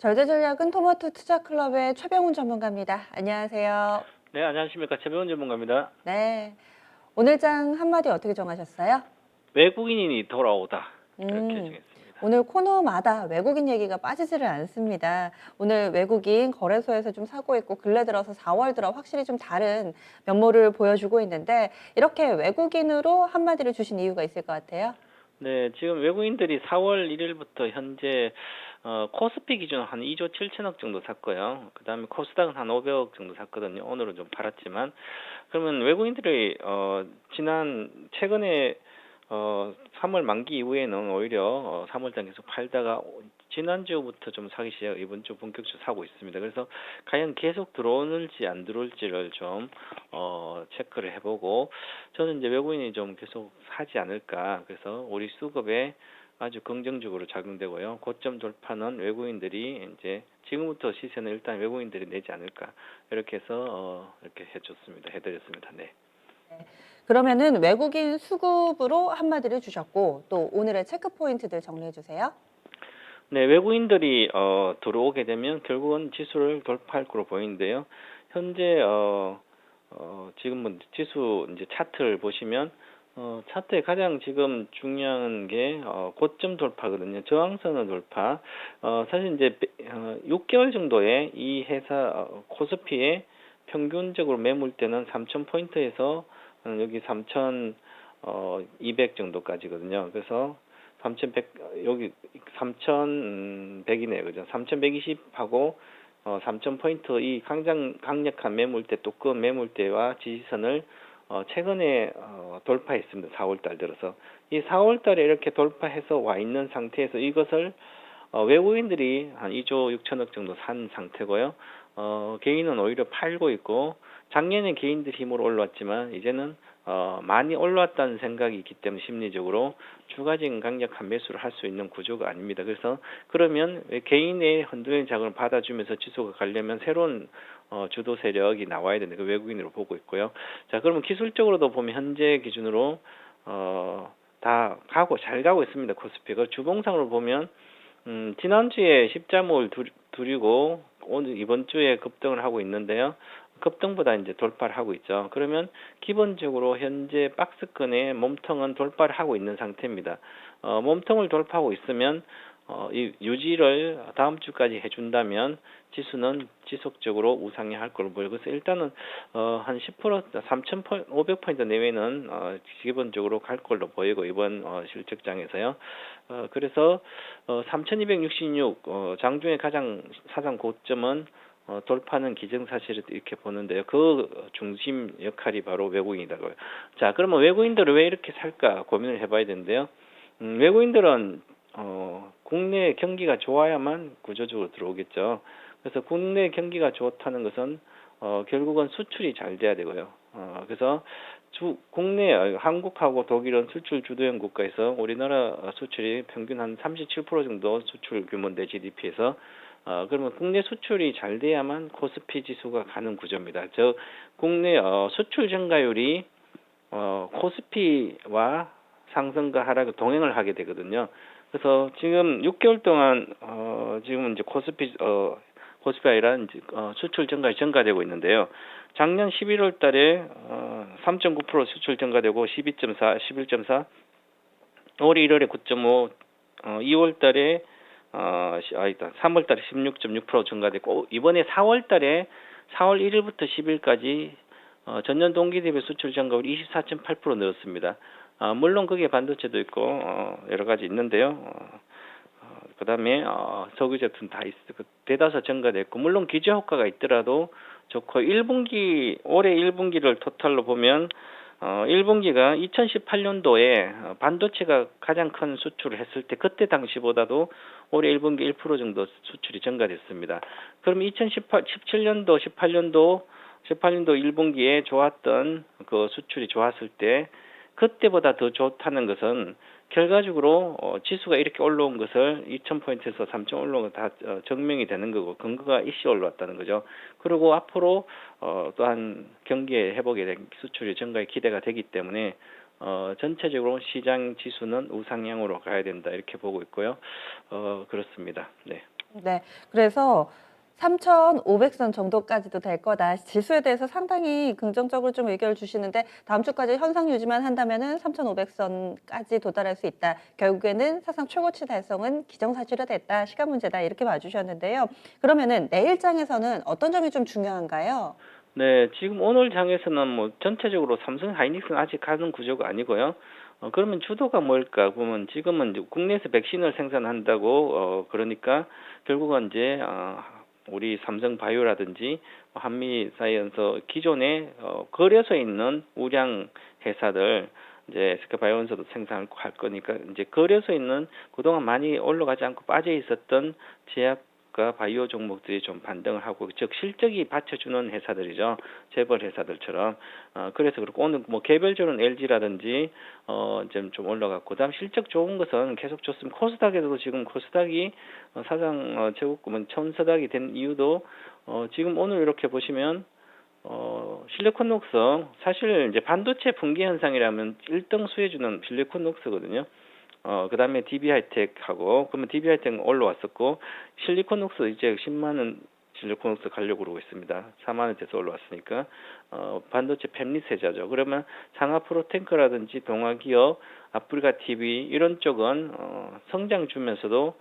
절대전략은 토마토 투자클럽의 최병훈 전문가입니다. 안녕하세요. 네, 안녕하십니까. 최배원 전문가입니다. 네. 오늘 장 한마디 어떻게 정하셨어요? 외국인이 돌아오다. 이렇게 음, 정했습니다. 오늘 코너마다 외국인 얘기가 빠지지를 않습니다. 오늘 외국인 거래소에서 좀 사고 있고 근래 들어서 4월 들어 확실히 좀 다른 면모를 보여주고 있는데 이렇게 외국인으로 한마디를 주신 이유가 있을 것 같아요. 네, 지금 외국인들이 4월 1일부터 현재 코스피 기준 한 2조 7천억 정도 샀고요. 그다음에 코스닥은 한 500억 정도 샀거든요. 오늘은 좀 팔았지만 그러면 외국인들이 지난 최근에 3월 만기 이후에는 오히려 3월 달 계속 팔다가 지난주부터 좀 사기 시작, 이번 주 본격적으로 사고 있습니다. 그래서 과연 계속 들어오는지 안 들어올지를 좀 체크를 해보고, 저는 이제 외국인이 좀 계속 사지 않을까, 그래서 우리 수급에 아주 긍정적으로 작용되고요. 고점 돌파는 외국인들이 이제 지금부터 시세는 일단 외국인들이 내지 않을까, 이렇게 해서 이렇게 해드렸습니다. 네. 그러면은 외국인 수급으로 한마디를 주셨고 또 오늘의 체크 포인트들 정리해 주세요. 네, 외국인들이 들어오게 되면 결국은 지수를 돌파할 거로 보이는데요. 현재 지금은 지수 이제 차트를 보시면 차트의 가장 지금 중요한 게 고점 돌파거든요. 저항선을 돌파. 사실 이제 6개월 정도의 이 회사 코스피의 평균적으로 매물대는 3,000포인트에서 여기 3,200 정도까지거든요. 그래서 3,100, 여기 3,100이네요. 그죠? 3,120하고 3,000포인트 이 강력한 매물대, 또그 매물대와 지지선을 최근에 돌파했습니다. 4월 달 들어서. 이 4월 달에 이렇게 돌파해서 와 있는 상태에서 이것을 외국인들이 한 2조 6천억 정도 산 상태고요. 개인은 오히려 팔고 있고, 작년에 개인들 힘으로 올라왔지만 이제는 많이 올라왔다는 생각이 있기 때문에 심리적으로 추가적인 강력한 매수를 할 수 있는 구조가 아닙니다. 그래서 그러면 개인의 흔들리는 자금을 받아주면서 지수가 가려면 새로운 주도 세력이 나와야 되는 그 외국인으로 보고 있고요. 자, 그러면 기술적으로도 보면 현재 기준으로 다 잘 가고 있습니다. 코스피가 주봉상으로 보면 지난주에 십자목을 두리고 오늘 이번 주에 급등을 하고 있는데요. 급등보다 이제 돌파를 하고 있죠. 그러면 기본적으로 현재 박스권의 몸통은 돌파를 하고 있는 상태입니다. 몸통을 돌파하고 있으면 이 유지를 다음 주까지 해준다면 지수는 지속적으로 우상향할 걸로 보여요. 그래서 일단은 한 10%, 3,500포인트 내외는 기본적으로 갈 걸로 보이고, 이번 실적장에서요. 그래서 3,266 장중에 가장 사상 고점은 돌파는 기정사실을 이렇게 보는데요. 그 중심 역할이 바로 외국인이라고요. 자, 그러면 외국인들은 왜 이렇게 살까 고민을 해봐야 되는데요. 외국인들은 국내 경기가 좋아야만 구조적으로 들어오겠죠. 그래서 국내 경기가 좋다는 것은 결국은 수출이 잘 돼야 되고요. 그래서 국내 한국하고 독일은 수출 주도형 국가에서 우리나라 수출이 평균 한 37% 정도 수출 규모인데, GDP에서 그러면 국내 수출이 잘 돼야만 코스피 지수가 가는 구조입니다. 국내 수출 증가율이 코스피와 상승과 하락을 동행을 하게 되거든요. 그래서 지금 6개월 동안 지금 이제 코스피 아니라 이제 수출 증가율이 증가되고 있는데요. 작년 11월 달에 3.9% 수출 증가되고 12.4, 11.4, 올해 1월에 9.5, 2월 달에 3월 달에 16.6% 증가됐고, 이번에 4월 달에 4월 1일부터 10일까지 전년 동기 대비 수출 증가율이 24.8% 늘었습니다. 물론 그게 반도체도 있고 여러 가지 있는데요. 그다음에 석유 제품 다 대다수 증가됐고, 물론 기저 효과가 있더라도 좋고, 올해 1분기를 토탈로 보면 1분기가 2018년도에 반도체가 가장 큰 수출을 했을 때 그때 당시보다도 올해 1분기 1% 정도 수출이 증가됐습니다. 그럼 2017년도, 18년도 1분기에 좋았던 그 수출이 좋았을 때 그때보다 더 좋다는 것은 결과적으로 지수가 이렇게 올라온 것을 2,000포인트에서 3,000 올라온 거 다 증명이 되는 거고, 근거가 일시 올라왔다는 거죠. 그리고 앞으로 또한 경기의 회복에 대한 수출이 증가에 기대가 되기 때문에 전체적으로 시장 지수는 우상향으로 가야 된다, 이렇게 보고 있고요. 그렇습니다. 네. 네. 그래서 3,500선 정도까지도 될 거다. 지수에 대해서 상당히 긍정적으로 좀 의견을 주시는데 다음 주까지 현상 유지만 한다면은 3,500선까지 도달할 수 있다. 결국에는 사상 최고치 달성은 기정사실화 됐다. 시간 문제다. 이렇게 봐 주셨는데요. 그러면은 내일장에서는 어떤 점이 좀 중요한가요? 네, 지금 오늘 장에서는 뭐 전체적으로 삼성 하이닉스는 아직 가는 구조가 아니고요. 그러면 주도가 뭘까 보면 지금은 이제 국내에서 백신을 생산한다고 그러니까 결국은 이제 우리 삼성 바이오라든지 한미 사이언스 기존에 거래소에 있는 우량 회사들 이제 SK 바이오원서도 생산할 거니까 이제 거래소에 있는 그동안 많이 올라가지 않고 빠져 있었던 제약과 바이오 종목들이 좀 반등을 하고 즉 실적이 받쳐주는 회사들이죠. 재벌 회사들처럼 그래서 그렇고 오늘 뭐 개별적으로는 LG라든지 좀 올라갔고 그다음 실적 좋은 것은 계속 좋습니다. 코스닥에도 지금 코스닥이 사상 최고급은 천서닥이 된 이유도 지금 오늘 이렇게 보시면 실리콘녹스 사실 이제 반도체 붕괴 현상이라면 1등 수혜주는 실리콘녹스거든요. 그다음에 DB하이텍하고 그러면 DB하이텍은 올라왔었고 실리콘녹스 이제 10만 원 실리콘녹스 가려고 그러고 있습니다. 4만 원대에서 올라왔으니까 반도체 팹리세자죠. 그러면 상하프로탱크라든지 동아기업, 아프리카 TV 이런 쪽은 성장 주면서도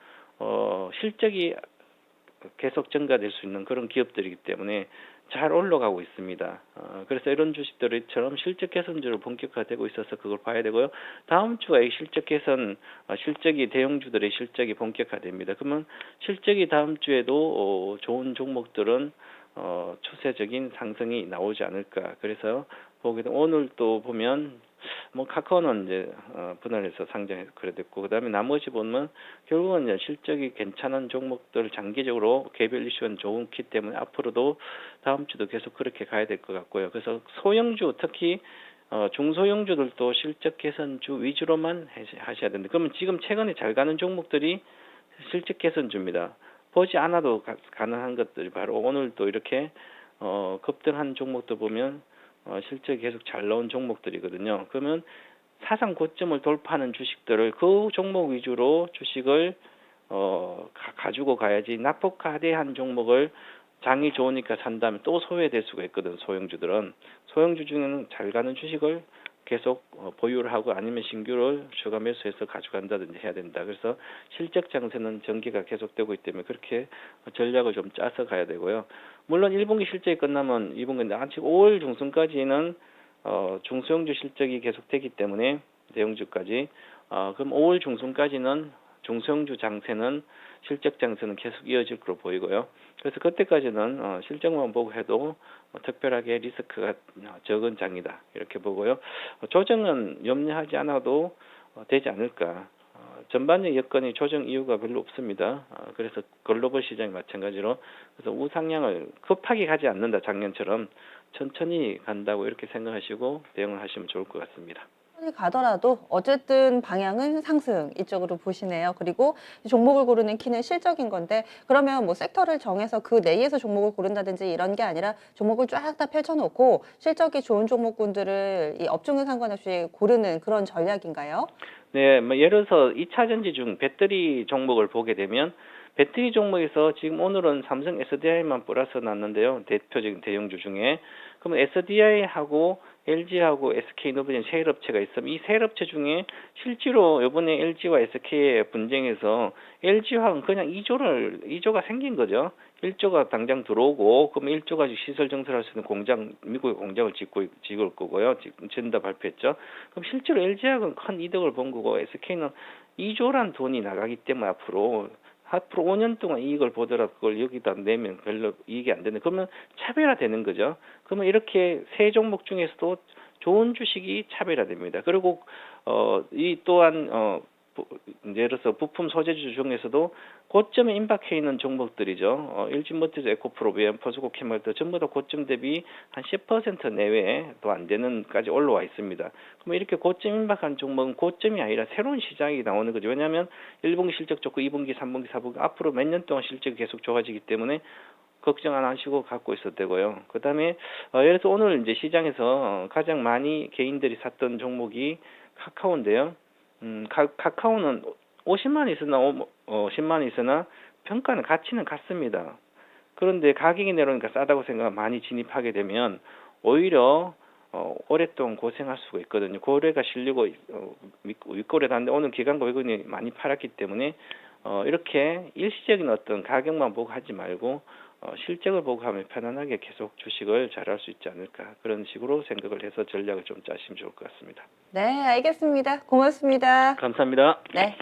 실적이 계속 증가될 수 있는 그런 기업들이기 때문에 잘 올라가고 있습니다. 그래서 이런 주식들처럼 실적 개선주로 본격화되고 있어서 그걸 봐야 되고요. 다음 주가 이 실적 개선, 실적이 대형주들의 실적이 본격화됩니다. 그러면 실적이 다음 주에도 좋은 종목들은 추세적인 상승이 나오지 않을까. 그래서 보게 되면 오늘 또 보면 뭐 카카오는 이제 분할해서 상장해서 그래 됐고 그다음에 나머지 보면 결국은 이제 실적이 괜찮은 종목들 장기적으로 개별 이슈는 좋기 때문에 앞으로도 다음 주도 계속 그렇게 가야 될 것 같고요. 그래서 소형주 특히 중소형주들도 실적 개선주 위주로만 하셔야 된다. 그러면 지금 최근에 잘 가는 종목들이 실적 개선주입니다. 보지 않아도 가능한 것들이 바로 오늘 또 이렇게 급등한 종목도 보면 실적이 계속 잘 나온 종목들이거든요. 그러면 사상 고점을 돌파하는 주식들을 그 종목 위주로 주식을 가지고 가야지 낙폭하대한 종목을 장이 좋으니까 산다면 또 소외될 수가 있거든. 소형주 중에는 잘 가는 주식을 계속 보유를 하고 아니면 신규를 추가 매수해서 가져간다든지 해야 된다. 그래서 실적 장세는 전개가 계속되고 있기 때문에 그렇게 전략을 좀 짜서 가야 되고요. 물론 1분기 실적이 끝나면 2분기인데 아직 5월 중순까지는 중소형주 실적이 계속되기 때문에 대형주까지 그럼 5월 중순까지는 중소형주 장세는 실적 장세는 계속 이어질 것으로 보이고요. 그래서 그때까지는 실적만 보고 해도 특별하게 리스크가 적은 장이다 이렇게 보고요. 조정은 염려하지 않아도 되지 않을까. 전반적 여건이 조정 이유가 별로 없습니다. 그래서 글로벌 시장이 마찬가지로 그래서 우상향을 급하게 가지 않는다 작년처럼 천천히 간다고 이렇게 생각하시고 대응을 하시면 좋을 것 같습니다. 천천히 가더라도 어쨌든 방향은 상승 이쪽으로 보시네요. 그리고 이 종목을 고르는 키는 실적인 건데 그러면 뭐 섹터를 정해서 그 내에서 종목을 고른다든지 이런 게 아니라 종목을 쫙 다 펼쳐놓고 실적이 좋은 종목군들을 이 업종에 상관없이 고르는 그런 전략인가요? 네, 뭐 예를 들어서 2차 전지 중 배터리 종목을 보게 되면 배터리 종목에서 지금 오늘은 삼성 SDI만 플러스 났는데요. 대표적인 대형주 중에. 그러면 SDI하고 LG하고 SK이노베진 세 업체가 있으면 이 세 업체 중에 실제로 이번에 LG와 SK의 분쟁에서 LG화학은 그냥 2조가 생긴 거죠. 1조가 당장 들어오고 그러면 1조 가지고 시설 증설할 수 있는 공장 미국의 공장을 짓을 거고요. 진다 발표했죠. 그럼 실제로 LG화학은 큰 이득을 본 거고 SK는 2조란 돈이 나가기 때문에 앞으로 5년 동안 이익을 보더라도 그걸 여기다 내면 별로 이익이 안 되는 그러면 차별화되는 거죠. 그러면 이렇게 세 종목 중에서도 좋은 주식이 차별화됩니다. 그리고 이 또한 예를 들어서 부품 소재주 중에서도 고점에 임박해 있는 종목들이죠. 일진모터스, 에코프로, 비엠, 포스코, 케말도 전부 다 고점 대비 한 10% 내외도 안 되는까지 올라와 있습니다. 그럼 이렇게 고점 임박한 종목은 고점이 아니라 새로운 시장이 나오는 거죠. 왜냐하면 1분기 실적 좋고 2분기, 3분기, 4분기 앞으로 몇 년 동안 실적이 계속 좋아지기 때문에 걱정 안 하시고 갖고 있어도 되고요. 그다음에 예를 들어서 오늘 이제 시장에서 가장 많이 개인들이 샀던 종목이 카카오인데요. 카카오는 50만 있으나 10만 있으나 평가는 가치는 같습니다. 그런데 가격이 내려오니까 싸다고 생각하면 많이 진입하게 되면 오히려 오랫동안 고생할 수가 있거든요. 고래가 실리고 윗고래도 한데 오늘 기관과 외국인이 많이 팔았기 때문에 이렇게 일시적인 어떤 가격만 보고 하지 말고 실적을 보고 하면 편안하게 계속 주식을 잘할 수 있지 않을까 그런 식으로 생각을 해서 전략을 좀 짜시면 좋을 것 같습니다. 네, 알겠습니다. 고맙습니다. 감사합니다. 네.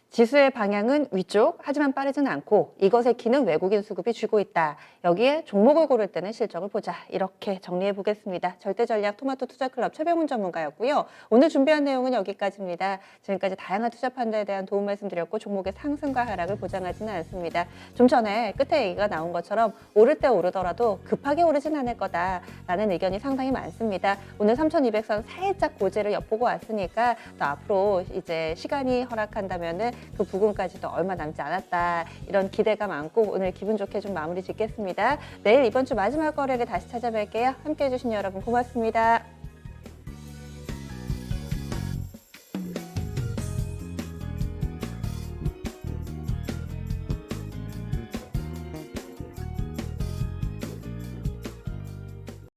지수의 방향은 위쪽, 하지만 빠르진 않고 이것의 키는 외국인 수급이 쥐고 있다. 여기에 종목을 고를 때는 실적을 보자. 이렇게 정리해 보겠습니다. 절대전략 토마토 투자클럽 최병훈 전문가였고요. 오늘 준비한 내용은 여기까지입니다. 지금까지 다양한 투자 판단에 대한 도움 말씀드렸고 종목의 상승과 하락을 보장하지는 않습니다. 좀 전에 끝에 얘기가 나온 것처럼 오를 때 오르더라도 급하게 오르진 않을 거다라는 의견이 상당히 많습니다. 오늘 3,200선 살짝 고지를 엿보고 왔으니까 또 앞으로 이제 시간이 허락한다면은 그 부근까지도 얼마 남지 않았다. 이런 기대가 많고 오늘 기분 좋게 좀 마무리 짓겠습니다. 내일 이번 주 마지막 거래를 다시 찾아뵐게요. 함께해 주신 여러분 고맙습니다.